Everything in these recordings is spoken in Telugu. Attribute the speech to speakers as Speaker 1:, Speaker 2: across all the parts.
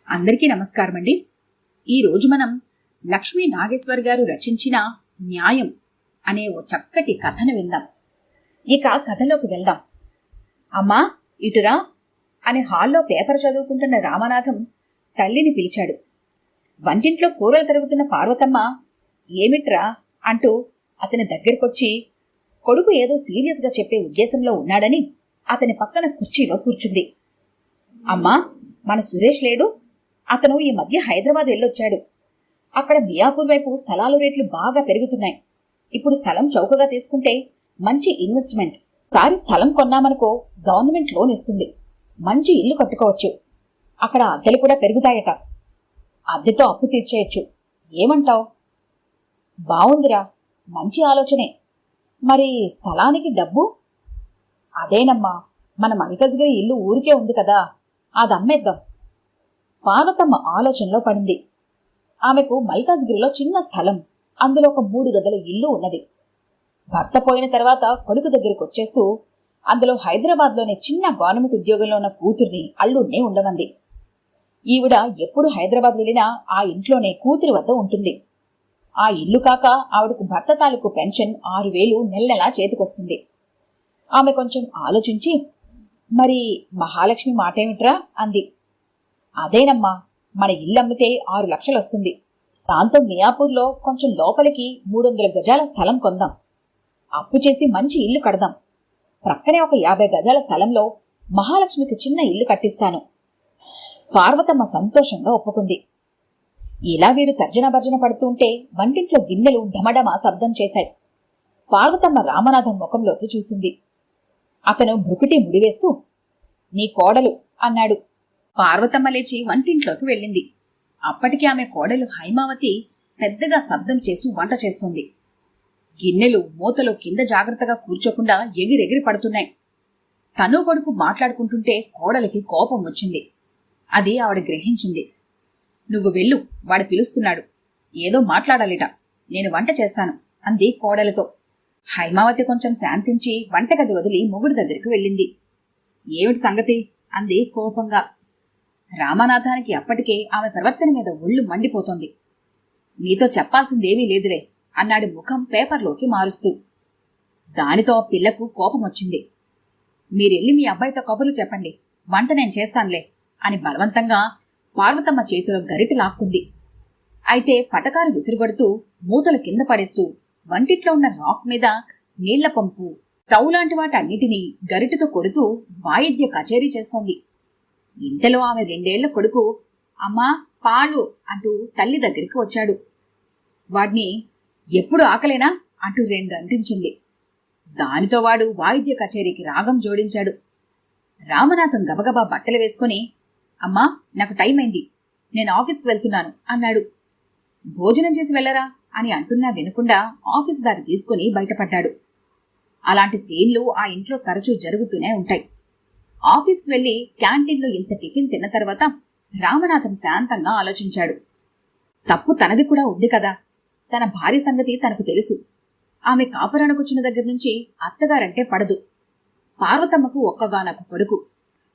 Speaker 1: అందరికీ నమస్కారం అండి. ఈరోజు మనం లక్ష్మీ నాగేశ్వర్ గారు రచించిన న్యాయం అనే ఓ చక్కటి కథను విందాం. ఇక కథలోకి వెళ్దాం. అమ్మా ఇటురా అని హాల్లో పేపర్ చదువుకుంటున్న రామనాథం తల్లిని పిలిచాడు. వంటింట్లో కూరలు తరుగుతున్న పార్వతమ్మ ఏమిట్రా అంటూ అతని దగ్గరకొచ్చి కొడుకు ఏదో సీరియస్గా చెప్పే ఉద్దేశంలో ఉన్నాడని అతని పక్కన కుర్చీలో కూర్చుంది. అమ్మా, మన సురేష్ లేడు? అతను ఈ మధ్య హైదరాబాద్ వెళ్ళొచ్చాడు. అక్కడ మియాపూర్ వైపు స్థలాల రేట్లు బాగా పెరుగుతున్నాయి. ఇప్పుడు స్థలం చౌకగా తీసుకుంటే మంచి ఇన్వెస్ట్మెంట్. సారి స్థలం కొన్నామనుకో గవర్నమెంట్ లోన్ ఇస్తుంది. మంచి ఇల్లు కట్టుకోవచ్చు. అక్కడ అద్దెలు కూడా పెరుగుతాయట. అద్దెతో అప్పు తీర్చేయచ్చు. ఏమంటావ్? బావుందిరా, మంచి ఆలోచనే. మరి స్థలానికి డబ్బు? అదేనమ్మా, మన మల్కజ్గిరి ఇల్లు ఊరికే ఉంది కదా, అది అమ్మేద్దాం. పార్వతమ్మ ఆలోచనలో పడింది. ఆమెకు మల్కాజ్గిరిలో చిన్న స్థలం, అందులో ఒక 3 గదుల ఇల్లు ఉన్నది. భర్త పోయిన తర్వాత కొడుకు దగ్గరికి వచ్చేస్తూ అందులో హైదరాబాద్లోనే చిన్న గవర్నమెంట్ ఉద్యోగంలో ఉన్న కూతుర్ని అల్లుడినే ఉండమంది. ఈవిడ ఎప్పుడు హైదరాబాద్ వెళ్ళినా ఆ ఇంట్లోనే కూతురి వద్ద ఉంటుంది. ఆ ఇల్లు కాక ఆవిడకు భర్త తాలూకు పెన్షన్ 6,000 నెలలా చేతికొస్తుంది. ఆమె కొంచెం ఆలోచించి, మరి మహాలక్ష్మి మాటేమిట్రా అంది. అదేనమ్మా, మన ఇల్లు అమ్మితే 6 లక్షలు వస్తుంది. దాంతో మియాపూర్లో కొంచెం లోపలికి 300 గజాల స్థలం కొందాం. అప్పు చేసి మంచి ఇల్లు కడదాం. ప్రక్కనే ఒక 50 గజాల స్థలంలో మహాలక్ష్మికి చిన్న ఇల్లు కట్టిస్తాను. పార్వతమ్మ సంతోషంగా ఒప్పుకుంది. ఇలా వీరు తర్జన భర్జన పడుతుంటే వంటింట్లో గిన్నెలు ఢమఢమా శబ్దం చేశాయి. పార్వతమ్మ రామనాథం ముఖంలోకి చూసింది. అతను భృకుటి ముడివేస్తూ, నీ కోడలు అన్నాడు. పార్వతమ్మ లేచి వంటింట్లోకి వెళ్ళింది. అప్పటికి ఆమె కోడలు హైమావతి పెద్దగా శబ్దం చేస్తూ వంట చేస్తోంది. గిన్నెలు మూతలు కింద జాగ్రత్తగా కూర్చోకుండా ఎగిరెగిరి పడుతున్నాయి. తను కొడుకు మాట్లాడుకుంటుంటే కోడలికి కోపం వచ్చింది. అది ఆవిడ గ్రహించింది. నువ్వు వెళ్ళు, వాడు పిలుస్తున్నాడు, ఏదో మాట్లాడాలిట, నేను వంట చేస్తాను అంది కోడలతో. హైమావతి కొంచెం శాంతించి వంటగది వదిలి మొగుడు దగ్గరికి వెళ్ళింది. ఏమిటి సంగతి అంది కోపంగా. రామనాథానికి అప్పటికే ఆమె ప్రవర్తన మీద ఒళ్ళు మండిపోతోంది. నీతో చెప్పాల్సిందేమీ లేదులే అన్నాడు ముఖం పేపర్లోకి మారుస్తూ. దానితో పిల్లకు కోపం వచ్చింది. మీరెళ్ళి మీ అబ్బాయితో కబుర్లు చెప్పండి, వంట నేను చేస్తానులే అని బలవంతంగా పార్వతమ్మ చేతిలో గరిటె లాక్కుంది. అయితే పటకాలు విసిరుగొడుతూ మూతలు కింద పడేస్తూ వంటిట్లో ఉన్న రాక్ మీద నీళ్ల పంపు, స్టవ్ లాంటి వాటన్నిటినీ గరిటెతో కొడుతూ వాయిద్య కచేరీ చేస్తోంది. ఇంతలో ఆమె 2 ఏళ్ల కొడుకు అమ్మా పాలు అంటూ తల్లి దగ్గరికి వచ్చాడు. వాడిని ఎప్పుడు ఆకలేనా అంటూ 2 అంటించింది. దానితో వాడు వాయిద్య కచేరీకి రాగం జోడించాడు. రామనాథం గబగబా బట్టలు వేసుకుని, అమ్మా నాకు టైం అయింది, నేను ఆఫీస్కి వెళ్తున్నాను అన్నాడు. భోజనం చేసి వెళ్లరా అని అంటున్నా వినకుండా ఆఫీస్ బ్యాగ్ తీసుకుని బయటపడ్డాడు. అలాంటి సీన్లు ఆ ఇంట్లో తరచూ జరుగుతూనే ఉంటాయి. ఆఫీస్కి వెళ్లి క్యాంటీన్లో ఇంత టిఫిన్ తిన్న తర్వాత రామనాథం శాంతంగా ఆలోచించాడు. తప్పు తనది కూడా ఉంది కదా. తన భార్య సంగతి తనకు తెలుసు. ఆమె కాపురానికొచ్చిన దగ్గర నుంచి అత్తగారంటే పడదు. పార్వతమ్మకు ఒక్కగానొక్క కొడుకు.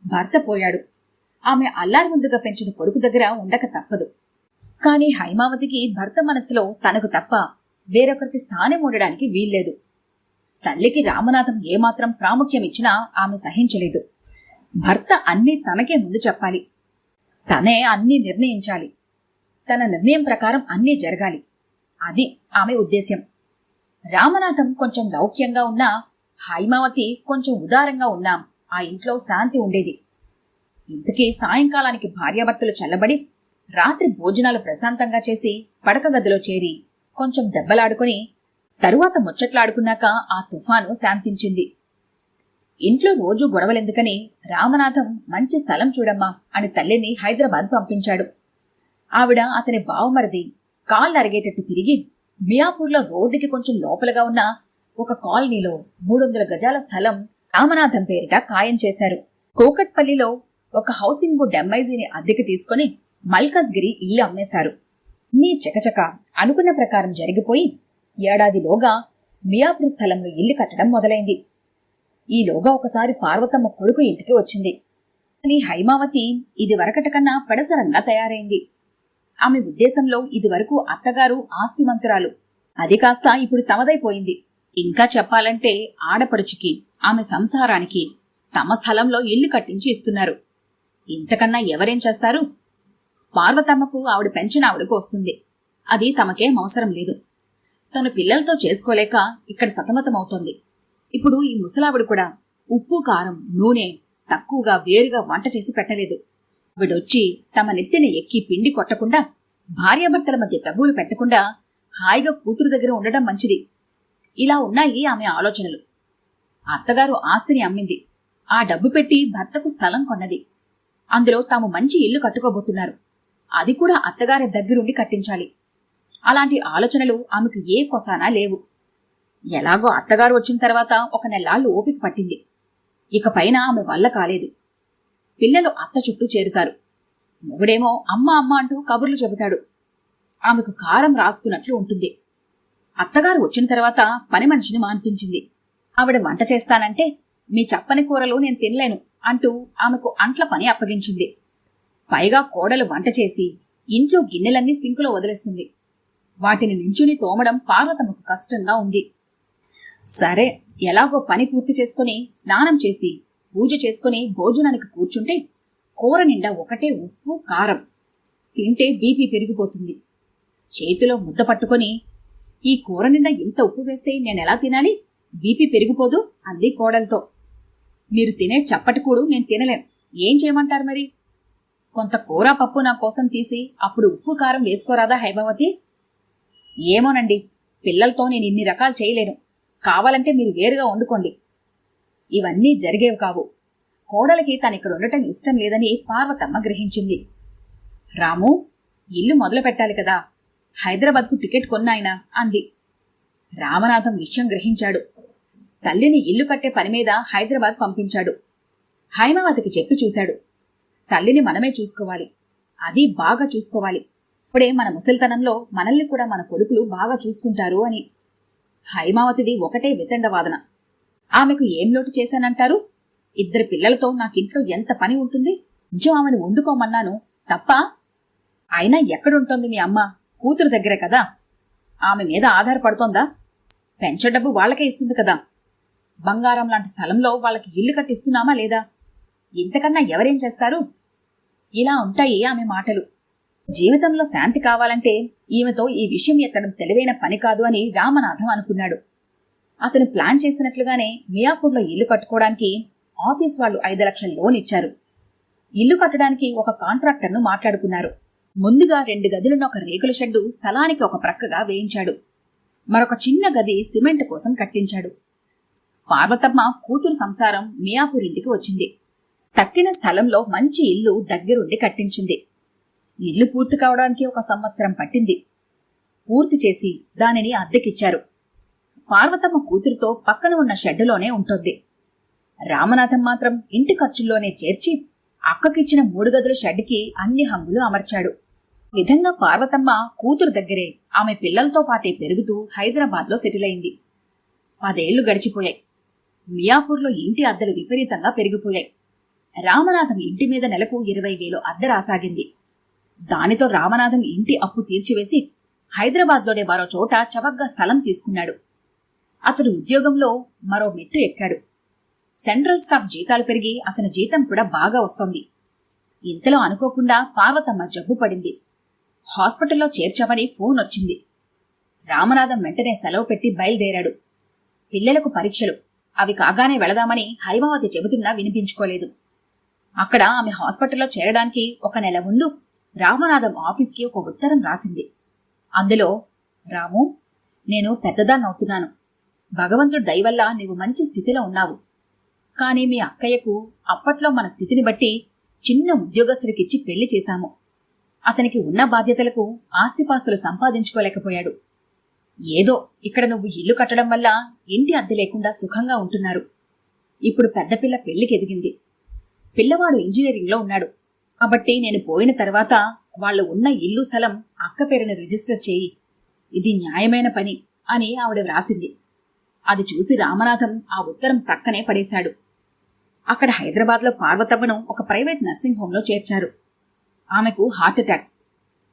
Speaker 1: భర్త పోయాడు. ఆమె అల్లారి ముందుగా పెంచిన కొడుకు దగ్గర ఉండక తప్పదు. కాని హైమావతికి భర్త మనసులో తనకు తప్ప వేరొకరికి స్థానం ఉండడానికి వీల్లేదు. తల్లికి రామనాథం ఏమాత్రం ప్రాముఖ్యం ఇచ్చినా ఆమె సహించలేదు. భర్త అన్నీ తనకే ముందు చెప్పాలి. తనే అన్నీ నిర్ణయించాలి. తన నిర్ణయం ప్రకారం అన్నీ జరగాలి. అది ఆమె ఉద్దేశ్యం. రామనాథం కొంచెం లౌక్యంగా ఉన్నా, హైమావతి కొంచెం ఉదారంగా ఉన్నా ఆ ఇంట్లో శాంతి ఉండేది. ఇంతకీ సాయంకాలానికి భార్యాభర్తలు చల్లబడి రాత్రి భోజనాలు ప్రశాంతంగా చేసి పడక గదిలో చేరి కొంచెం దెబ్బలాడుకుని తరువాత ముచ్చట్లాడుకున్నాక ఆ తుఫాను శాంతించింది. ఇంట్లో రోజూ గొడవలెందుకని రామనాథం మంచి స్థలం చూడమ్మా అని తల్లిని హైదరాబాద్ పంపించాడు. ఆవిడ అతని బావమరిది కాళ్ళు అరిగేటట్టు తిరిగి మియాపూర్లో రోడ్డుకి కొంచెం లోపలగా ఉన్న ఒక కాలనీలో 300 గజాల స్థలం రామనాథం పేరిట ఖాయం చేశారు. కోకట్పల్లిలో ఒక హౌసింగ్ బోర్డ్ ఎంఐజీని అద్దెకి తీసుకుని మల్కాజ్గిరి ఇల్లు అమ్మేశారు. నీ చకచక అనుకున్న ప్రకారం జరిగిపోయి ఏడాదిలోగా మియాపూర్ స్థలంలో ఇల్లు కట్టడం మొదలైంది. ఈలోగా ఒకసారి పార్వతమ్మ కొడుకు ఇంటికి వచ్చింది. కానీ హైమావతి ఇదివరకటి కన్నా పెడసరంగా తయారైంది. ఆమె ఉద్దేశంలో ఇదివరకు అత్తగారు ఆస్తిమంతురాలు, అది కాస్త ఇప్పుడు తమదైపోయింది. ఇంకా చెప్పాలంటే ఆడపడుచుకి, ఆమె సంసారానికి తమ స్థలంలో ఇల్లు కట్టించి ఇస్తున్నారు. ఇంతకన్నా ఎవరేం చేస్తారు? పార్వతమ్మకు ఆవిడ పెన్షన్ ఆవిడకు వస్తుంది. అది తమకేం అవసరం లేదు. తను పిల్లలతో చేసుకోలేక ఇక్కడ సతమతమవుతోంది. ఇప్పుడు ఈ ముసలావిడ కూడా ఉప్పు, కారం, నూనె తక్కువగా వేరుగా వంట చేసి పెట్టలేదు. ఆవిడొచ్చి తమ నెత్తిన ఎక్కి పిండి కొట్టకుండా, భార్యాభర్తల మధ్య తగులు పెట్టకుండా హాయిగా కూతురు దగ్గర ఉండడం మంచిది. ఇలా ఉన్నాయి ఆమె ఆలోచనలు. అత్తగారు ఆస్తిని అమ్మింది. ఆ డబ్బు పెట్టి భర్తకు స్థలం కొన్నది. అందులో తాము మంచి ఇల్లు కట్టుకోబోతున్నారు. అది కూడా అత్తగారి దగ్గరుండి కట్టించాలి. అలాంటి ఆలోచనలు ఆమెకు ఏ కొసానా లేవు. ఎలాగో అత్తగారు వచ్చిన తర్వాత ఒక నెల్లాళ్లు ఓపిక పట్టింది. ఇక పైన ఆమె వల్ల కాలేదు. పిల్లలు అత్త చుట్టూ చేరుతారు. మొగుడేమో అమ్మ అమ్మ అంటూ కబుర్లు చెబుతాడు. ఆమెకు కారం రాసుకున్నట్లు ఉంటుంది. అత్తగారు వచ్చిన తర్వాత పని మనిషిని మాన్పించింది. ఆవిడ వంట చేస్తానంటే మీ చప్పని కూరలు నేను తినలేను అంటూ ఆమెకు అంట్ల పని అప్పగించింది. పైగా కోడలు వంట చేసి ఇంట్లో గిన్నెలన్నీ సింకులో వదిలేస్తుంది. వాటిని నించుని తోమడం పార్వతమ్మకు కష్టంగా ఉంది. సరే, ఎలాగో పని పూర్తి చేసుకుని స్నానం చేసి పూజ చేసుకుని భోజనానికి కూర్చుంటే కూర నిండా ఒకటే ఉప్పు, కారం. తింటే బీపీ పెరిగిపోతుంది. చేతిలో ముద్ద పట్టుకొని, ఈ కూర నిండా ఇంత ఉప్పు వేస్తే నేనెలా తినాలి? బీపీ పెరిగిపోదు అంది కోడలతో. మీరు తినే చప్పటికూడు నేను తినలేం. ఏం చేయమంటారు మరి? కొంత కూర పప్పు నా కోసం తీసి అప్పుడు ఉప్పు కారం వేసుకోరాదా హైమావతి? ఏమోనండి, పిల్లలతో నేను ఇన్ని రకాలు చేయలేను. కావాలంటే మీరు వేరుగా వండుకోండి. ఇవన్నీ జరిగేవి కావు. కోడలికి తనిక్కడ ఉండటం ఇష్టం లేదని పార్వతమ్మ గ్రహించింది. రాము, ఇల్లు మొదలు పెట్టాలి కదా, హైదరాబాద్కు టికెట్ కొన్నాయనా అంది. రామనాథం విషయం గ్రహించాడు. తల్లిని ఇల్లు కట్టే పని మీద హైదరాబాద్ పంపించాడు. హైమావతికి చెప్పి చూశాడు. తల్లిని మనమే చూసుకోవాలి, అది బాగా చూసుకోవాలి. ఇప్పుడే మన ముసలితనంలో మనల్ని కూడా మన కొడుకులు బాగా చూసుకుంటారు అని. హైమావతిది ఒకటే వితండవాదన. ఆమెకు ఏం లోటు చేశానంటారు? 2 పిల్లలతో నాకింట్లో ఎంత పని ఉంటుంది? కొంచెం ఆమెను వండుకోమన్నాను తప్ప. అయినా ఎక్కడుంటోంది మీ అమ్మ? కూతురు దగ్గరే కదా. ఆమె మీద ఆధారపడుతోందా? పెన్షన్ డబ్బు వాళ్లకే ఇస్తుంది కదా. బంగారం లాంటి స్థలంలో వాళ్ళకి ఇల్లు కట్టిస్తున్నామా లేదా? ఇంతకన్నా ఎవరేం చేస్తారు? ఇలా ఉంటాయి ఆమె మాటలు. జీవితంలో శాంతి కావాలంటే ఈమెతో ఈ విషయం ఎత్తడం తెలివైన పని కాదు అని రామనాథం అనుకున్నాడు. అతను ప్లాన్ చేసినట్లుగానే మియాపూర్లో ఇల్లు కట్టుకోవడానికి ఆఫీస్ వాళ్ళు 5 లక్షల లోన్ ఇచ్చారు. ఇల్లు కట్టడానికి ఒక కాంట్రాక్టర్ను మాట్లాడుకున్నారు. ముందుగా 2 గదులున్న ఒక రేకుల షెడ్డు స్థలానికి ఒక ప్రక్కగా వేయించాడు. మరొక చిన్న గది సిమెంట్ కోసం కట్టించాడు. పార్వతమ్మ కూతురు సంసారం మియాపూర్ ఇంటికి వచ్చింది. తక్కిన స్థలంలో మంచి ఇల్లు దగ్గరుండి కట్టించింది. ఇల్లు పూర్తి కావడానికి 1 సంవత్సరం పట్టింది. పూర్తి చేసి దానిని అద్దెకిచ్చారు. పార్వతమ్మ కూతురుతో పక్కన ఉన్న షెడ్డులోనే ఉంటోంది. రామనాథం మాత్రం ఇంటి ఖర్చుల్లోనే చేర్చి అక్కకిచ్చిన 3 గదుల షెడ్డుకి అన్ని హంగులు అమర్చాడు. విధంగా పార్వతమ్మ కూతురు దగ్గరే ఆమె పిల్లలతో పాటే పెరుగుతూ హైదరాబాద్లో సెటిల్ అయింది. 10 ఏళ్లు గడిచిపోయాయి. మియాపూర్లో ఇంటి అద్దెలు విపరీతంగా పెరిగిపోయాయి. రామనాథం ఇంటి మీద నెలకు 20,000 అద్దె రాసాగింది. దానితో రామనాథం ఇంటి అప్పు తీర్చివేసి హైదరాబాద్లోనే మరో చోట చవగ్గా స్థలం తీసుకున్నాడు. అతడు ఉద్యోగంలో మరో మెట్టు ఎక్కాడు. సెంట్రల్ స్టాఫ్ జీతాలు పెరిగి అతని జీతం కూడా బాగా వస్తోంది. ఇంతలో అనుకోకుండా పార్వతమ్మ జబ్బు పడింది. హాస్పిటల్లో చేర్చామని ఫోన్ వచ్చింది. రామనాథం వెంటనే సెలవు పెట్టి బయలుదేరాడు. పిల్లలకు పరీక్షలు, అవి కాగానే వెళదామని హైమావతి చెబుతున్నా వినిపించుకోలేదు. అక్కడ ఆమె హాస్పిటల్లో చేరడానికి 1 నెల ముందు రామనాథం ఆఫీస్కి ఒక ఉత్తరం రాసింది. అందులో, రాము, నేను పెద్దదాన్నవుతున్నాను. భగవంతుడి దయవల్ల నీవు మంచి స్థితిలో ఉన్నావు. కానీ మీ అక్కయ్యకు అప్పట్లో మన స్థితిని బట్టి చిన్న ఉద్యోగస్తుడికిచ్చి పెళ్లి చేశాము. అతనికి ఉన్న బాధ్యతలకు ఆస్తిపాస్తులు సంపాదించుకోలేకపోయాడు. ఏదో ఇక్కడ నువ్వు ఇల్లు కట్టడం వల్ల ఇంటి అద్దె లేకుండా సుఖంగా ఉంటున్నారు. ఇప్పుడు పెద్దపిల్ల పెళ్లికి ఎదిగింది. పిల్లవాడు ఇంజనీరింగ్లో ఉన్నాడు. కాబట్టి నేను పోయిన తర్వాత వాళ్ళు ఉన్న ఇల్లు స్థలం అక్క పేరున రిజిస్టర్ చేయి. ఇది న్యాయమైన పని అని ఆవిడ వ్రాసింది. అది చూసి రామనాథం ఆ ఉత్తరం ప్రక్కనే పడేశాడు. అక్కడ హైదరాబాద్లో పార్వతమ్మను ఒక ప్రైవేట్ నర్సింగ్ హోంలో చేర్చారు. ఆమెకు హార్ట్ అటాక్.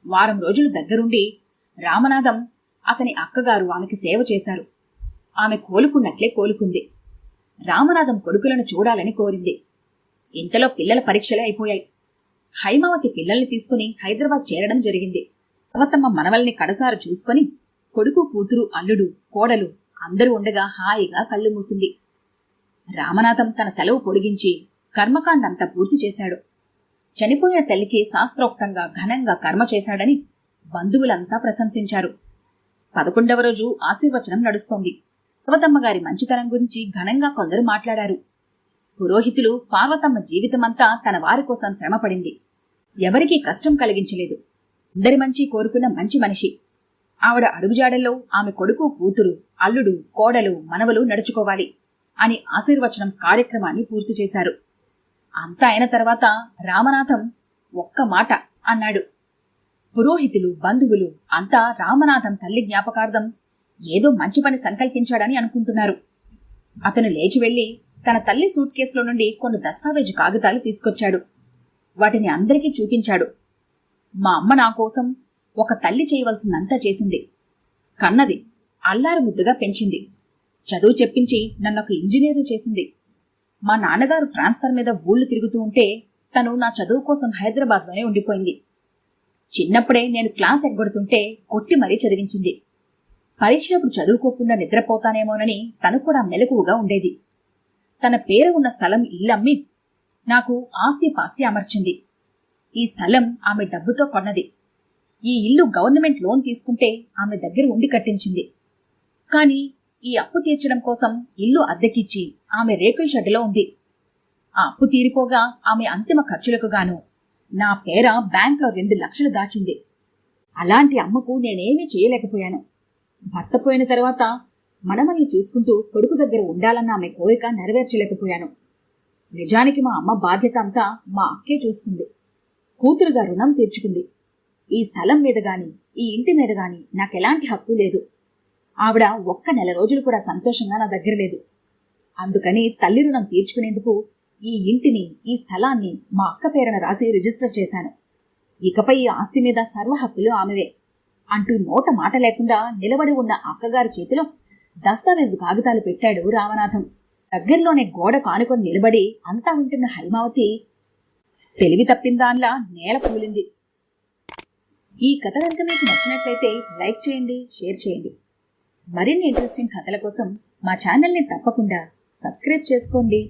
Speaker 1: వారం రోజులు దగ్గరుండి రామనాథం అతని అక్కగారు ఆమెకి సేవ చేశారు. ఆమె కోలుకున్నట్లే కోలుకుంది. రామనాథం కొడుకులను చూడాలని కోరింది. ఇంతలో పిల్లల పరీక్షలే అయిపోయాయి. హైమావతి పిల్లల్ని తీసుకుని హైదరాబాద్ చేరడం జరిగింది. పార్వతమ్మ మనవల్ని కడసారు చూసుకుని కొడుకు, కూతురు, అల్లుడు, కోడలు అందరూ ఉండగా హాయిగా కళ్ళు మూసింది. రామనాథం తన సెలవు పొడిగించి కర్మకాండంతా పూర్తి చేశాడు. చనిపోయిన తల్లికి శాస్త్రోక్తంగా ఘనంగా కర్మ చేశాడని బంధువులంతా ప్రశంసించారు. 11వ రోజు ఆశీర్వచనం నడుస్తోంది. పార్వతమ్మగారి మంచితనం గురించి ఘనంగా కొందరు మాట్లాడారు. పురోహితులు పార్వతమ్మ జీవితమంతా తన వారి కోసం శ్రమపడింది. ఎవరికీ కష్టం కలిగించలేదు. అందరి మంచి కోరుకున్న మంచి మనిషి. ఆవిడ అడుగుజాడల్లో ఆమె కొడుకు, కూతురు, అల్లుడు, కోడలు, మనవలు నడుచుకోవాలి అని ఆశీర్వచనం కార్యక్రమాన్ని పూర్తి చేశారు. అంతా అయిన తర్వాత రామనాథం ఒక్క మాట అన్నాడు. పురోహితులు, బంధువులు అంతా రామనాథం తల్లి జ్ఞాపకార్థం ఏదో మంచి పని సంకల్పించాడని అనుకుంటున్నారు. అతను లేచి వెళ్లి తన తల్లి సూట్ కేసులో నుండి కొన్ని దస్తావేజు కాగితాలు తీసుకొచ్చాడు. వాటిని అందరికీ చూపించాడు. మా అమ్మ నా కోసం ఒక తల్లి చేయవలసిందంతా చేసింది. కన్నది, అల్లారు ముద్దుగా పెంచింది, చదువు చెప్పించి నన్నొక ఇంజనీరు చేసింది. మా నాన్నగారు ట్రాన్స్ఫర్ మీద ఊళ్ళు తిరుగుతూ ఉంటే తను నా చదువు కోసం హైదరాబాద్లోనే ఉండిపోయింది. చిన్నప్పుడే నేను క్లాస్ ఎగ్గొడుతుంటే కొట్టి మరీ చదివించింది. పరీక్షప్పుడు చదువుకోకుండా నిద్రపోతానేమోనని తను కూడా మెలకువగా ఉండేది. తన పేరు ఉన్న స్థలం ఇల్లమ్మి నాకు ఆస్తి పాస్తి అమర్చింది. ఈ స్థలం ఆమె డబ్బుతో కొన్నది. ఈ ఇల్లు గవర్నమెంట్ లోన్ తీసుకుంటే ఆమె దగ్గర ఉండి కట్టించింది. కాని ఈ అప్పు తీర్చడం కోసం ఇల్లు అద్దెకిచ్చి ఆమె రేకుల షెడ్డులో ఉంది. ఆ అప్పు తీరిపోగా ఆమె అంతిమ ఖర్చులకు గాను నా పేర బ్యాంక్లో 2 లక్షలు దాచింది. అలాంటి అమ్మకు నేనేమీ చేయలేకపోయాను. భర్త పోయిన తర్వాత మనమల్ని చూసుకుంటూ కొడుకు దగ్గర ఉండాలన్న ఆమె కోరిక నెరవేర్చలేకపోయాను. నిజానికి మా అమ్మ బాధ్యత అంతా మా అక్కే చూసుకుంది. కూతురుగా రుణం తీర్చుకుంది. ఈ స్థలం మీద గాని ఈ ఇంటి మీద గాని నాకెలాంటి హక్కు లేదు. ఆవిడ ఒక్క నెల రోజులు కూడా సంతోషంగా నా దగ్గర లేదు. అందుకని తల్లి రుణం తీర్చుకునేందుకు ఈ ఇంటిని, ఈ స్థలాన్ని మా అక్క పేరున రాసి రిజిస్టర్ చేశాను. ఇకపై ఈ ఆస్తి మీద సర్వ హక్కులు ఆమెవే అంటూ నోట మాట లేకుండా నిలబడి ఉన్న అక్కగారి చేతిలో దస్తావేజు కాగితాలు పెట్టాడు రామనాథం. దగ్గరలోనే గోడ కానుకొని నిలబడి అంతా వింటున్న హైమావతి తెలివి తప్పిందాన్లా నేల కూలింది. ఈ కథ కనుక మీకు నచ్చినట్లయితే లైక్ చేయండి, షేర్ చేయండి. మరిన్ని ఇంట్రెస్టింగ్ కథల కోసం మా ఛానల్ని తప్పకుండా సబ్స్క్రైబ్ చేసుకోండి.